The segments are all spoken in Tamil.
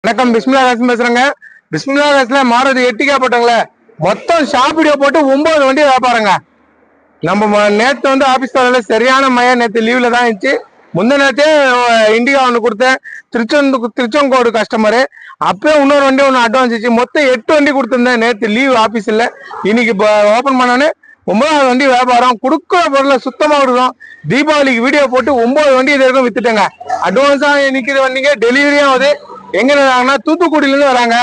வணக்கம். பிஸ்மில்லா காசு பேசுறேங்க. பிஸ்மில்லா காசுல மாறுதி எட்டிக்கா போட்டாங்களே, மொத்தம் ஷாப் வீடியோ போட்டு 9 வண்டி வியாபாரங்க. நம்ம நேற்று வந்து ஆபீஸ் வரல, சரியான மழை. நேற்று லீவ்ல தான் இருந்துச்சு. முந்த நேரத்தே இண்டிகா ஒன்று கொடுத்தேன். திருச்செங்கோடு கஸ்டமரு. அப்பயே இன்னொரு வண்டி ஒன்று அட்வான்ஸ் ஆச்சு. மொத்தம் 8 வண்டி கொடுத்துருந்தேன். நேற்று லீவ் ஆபீஸ் இல்லை. இன்னைக்கு ஓபன் பண்ணோன்னு 9வது வண்டி வியாபாரம். கொடுக்குற பொருளை சுத்தமா விடுறோம். தீபாவளிக்கு வீடியோ போட்டு 9 வண்டி இது வரைக்கும் வித்துட்டேங்க. அட்வான்ஸா நிக்கிற வண்டிங்க டெலிவரியும் ஆகுது. எங்க வராங்கன்னா தூத்துக்குடியில இருந்து வராங்க.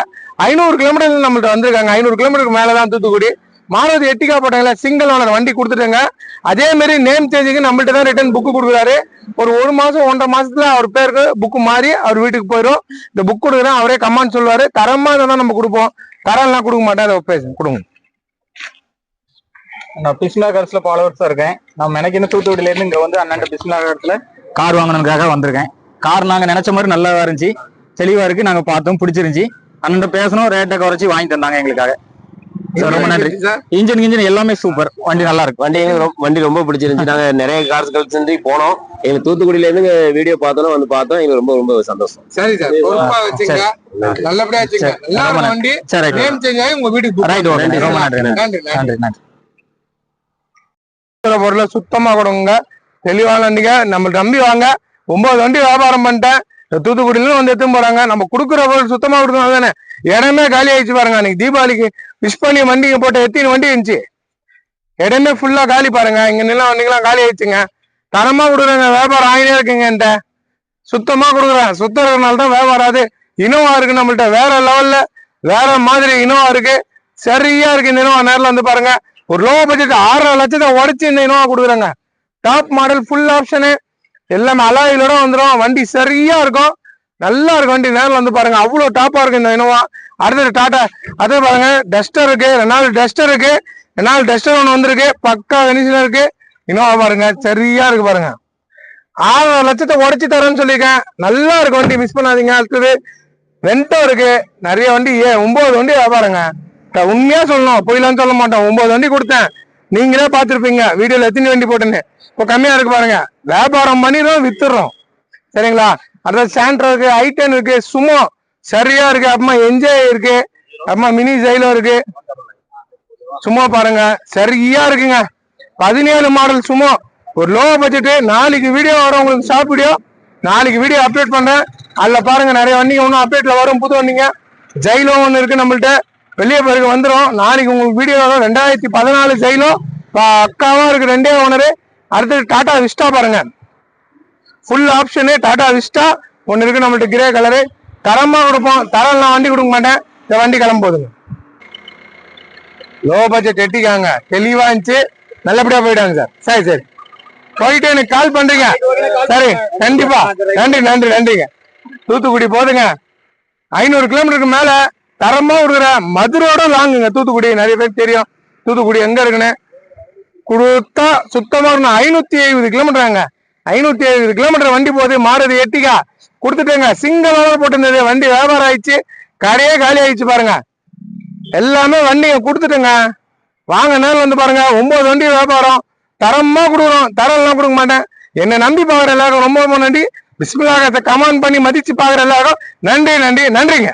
500 கிலோமீட்டர் நம்மள்ட்ட வந்திருக்காங்க. 500 கிலோமீட்டருக்கு மேலதான் தூத்துக்குடி. மாறுதி எட்டிக்கா போட்டாங்களா, சிங்கிள் ஓனர் வண்டி கொடுத்துட்டேங்க. அதே மாதிரி நேம் சேஞ்சுக்கு நம்மள்ட்ட தான் ரிட்டர்ன் புக்கு கொடுக்குறாரு. ஒரு மாசம் 1.5 மாசத்துல அவர் பேருக்கு புக்கு மாறி அவர் வீட்டுக்கு போயிடும். இந்த புக் கொடுக்குறேன், அவரே கமெண்ட் சொல்லுவாரு. தரமா தான் நம்ம கொடுப்போம். தரம் எல்லாம் கொடுக்க மாட்டேன். அதை பேசுங்க, கொடுங்க. நான் பிஸ்மில்லா கார்ஸ்ல ஃபாலோவர்ஸா இருக்கேன். நம்ம எனக்கு இன்னும் தூத்துக்குடியில இருந்து இங்க வந்து அண்ணன் பிஸ்மில்லா கார்ஸ்ல கார் வாங்கணுக்காக வந்திருக்கேன். கார் நாங்க நினைச்ச மாதிரி நல்லா இருந்துச்சு, தெளிவா இருக்கு. நாங்க பார்த்தோம், பிடிச்சிருந்துச்சு. அண்ணன் பேசணும், ரேட்டை குறைச்சி வாங்கி தந்தாங்க எங்களுக்காக. ரொம்ப நன்றி. இன்ஜின் எல்லாமே சூப்பர். வண்டி நல்லா இருக்கு. வண்டி ரொம்ப பிடிச்சிருந்துச்சு. நாங்க நிறைய கார்ஸ் கழிச்சு போனோம். எங்க தூத்துக்குடியில இருந்து வீடியோ பார்த்தோம், வந்து பார்த்தோம். எங்களுக்கு ரொம்ப ரொம்ப சந்தோஷம். சரி சார், நல்லபடியா வண்டி நேம் சேஞ்ச் ஆகி உங்க வீட்டுக்கு. ரொம்ப நன்றி. நன்றி. பொருளை சுத்தமா கொடுங்க. தெளிவான வண்டிங்க. நம்ம நம்பி வாங்க. 9 வண்டி வியாபாரம் பண்ணிட்டேன். தூத்துக்குடியில வந்து எடுத்து போறாங்க. நம்ம கொடுக்குற பொருள் சுத்தமா கொடுக்கணும் தானே. இடமே காலி ஆயிடுச்சு பாருங்க. அன்னைக்கு தீபாவளிக்கு விஷ் பண்ணி வண்டிங்க போட்ட எத்தனை வண்டி இருந்துச்சு. இடமே ஃபுல்லா காலி பாருங்க. இங்க நில வண்டிங்கெல்லாம் காலி ஆயிடுச்சுங்க. தரமா கொடுக்குறாங்க. வியாபாரம் ஆகினே இருக்குங்க. என்கிட்ட சுத்தமா கொடுக்குறேன். சுத்தம் இருக்கிறனால தான் வியாபாரம். அது இனோவா இருக்கு நம்மள்ட்ட. வேற லெவல்ல வேற மாதிரி இனோவா இருக்கு. சரியா இருக்கு இந்த இனோவா. நேரில் வந்து பாருங்க. ஒரு லோ பட்ஜெட் 6.5 லட்சத்தை உடச்சு இந்த இனோவா கொடுக்குறாங்க. டாப் மாடல், ஃபுல் ஆப்ஷனு, எல்லாமே அலாயிலோட வந்துடும். வண்டி சரியா இருக்கும், நல்லா இருக்கும் வண்டி. நேரில் வந்து பாருங்க. அவ்வளோ டாப்பா இருக்கு இந்த இனோவா. அடுத்தது டாடா. அதே பாருங்க, டஸ்டர் இருக்கு. 2 டஸ்டர் இருக்கு. 2 டஸ்டர் ஒன்று வந்திருக்கு. பக்கா கணிசனா இருக்கு. இனோவா பாருங்க, சரியா இருக்கு பாருங்க. 6.5 லட்சத்தை உடச்சு தரேன்னு சொல்லியிருக்கேன். நல்லா இருக்கு வண்டி, மிஸ் பண்ணாதீங்க. அடுத்தது வென்டோ இருக்கு. நிறைய வண்டி 9 வண்டி வியாபாரங்க. உண்மையா சொல்லணும், போயிலான்னு சொல்ல மாட்டோம். 9 வண்டி கொடுத்தேன். நீங்களே பார்த்துருப்பீங்க வீடியோல எத்தனை வண்டி போட்டுன்னு. இப்போ கம்மியா இருக்கு பாருங்க. வியாபாரம் பண்ணிடுறோம், வித்துடுறோம். சரிங்களா? அடுத்தது சாண்ட்ரா இருக்கு, i10 இருக்கு, சுமோ சரியா இருக்கு. அப்புறமா என்ஜாய் இருக்கு, அப்புறமா மினி ஜைலோ இருக்கு. சுமோ பாருங்க, சரியா இருக்குங்க. 17 மாடல் சுமோ, ஒரு லோ பட்ஜெட். நாளைக்கு வீடியோ வரும் உங்களுக்கு, ஷார்ட் வீடியோ. நாளைக்கு வீடியோ அப்டேட் பண்றேன். அதுல பாருங்க நிறைய வண்டிங்க ஒன்றும் அப்டேட்ல வரும். புது வண்டிங்க. ஜைலோ ஒன்று இருக்கு நம்மள்ட்ட. வெளியே பிறகு வந்துடும். நாளைக்கு உங்களுக்கு வீடியோ 2014 ஜைலோ அக்காவா இருக்கு, 2 ஓனரு. அடுத்தது டாடா விஸ்டா பாருங்க, ஃபுல் ஆப்ஷனு. டாடா விஸ்டா ஒன்று இருக்கு நம்மள்ட்ட, கிரே கலரு. தரமா கொடுப்போம். தரம் நான் வண்டி கொடுக்க மாட்டேன். இந்த வண்டி கிளம்ப போதுங்க. லோ பட்ஜெட் எட்டிக்காங்க. தெளிவா இருந்துச்சு, நல்லபடியா போயிட்டாங்க சார். சரி சரி, போயிட்டு எனக்கு கால் பண்றீங்க. சரி, கண்டிப்பா. நன்றிங்க. தூத்துக்குடி போதுங்க. 500 கிலோமீட்டருக்கு மேல தரமா கொடுக்குற. மதுரோட லாங்குங்க தூத்துக்குடி. நிறைய பேருக்கு தெரியும் தூத்துக்குடி எங்க இருக்குன்னு. கொடுத்தா சுத்தமா இருக்கணும். 570 கிலோமீட்டராங்க. 570 கிலோமீட்டர் வண்டி போகுது. மாறுதி எட்டிக்கா கொடுத்துட்டேங்க. சிங்கிள் ஓனர் போட்டிருந்தது. வண்டி வியாபாரம் ஆயிடுச்சு. கடையே காலி ஆயிடுச்சு பாருங்க. எல்லாமே வண்டிங்க கொடுத்துட்டேங்க. வாங்க, நேரில் வந்து பாருங்க. 9 வண்டி வியாபாரம். தரமா கொடுக்குறோம். தரம் எல்லாம் கொடுக்க மாட்டேன். என்னை நம்பி பாக்குற எல்லாருக்கும் ரொம்ப ரொம்ப நன்றி. பிஸ்மில்லா காசை கமெண்ட் பண்ணி மதிச்சு பாக்குற எல்லாருக்கும் நன்றிங்க.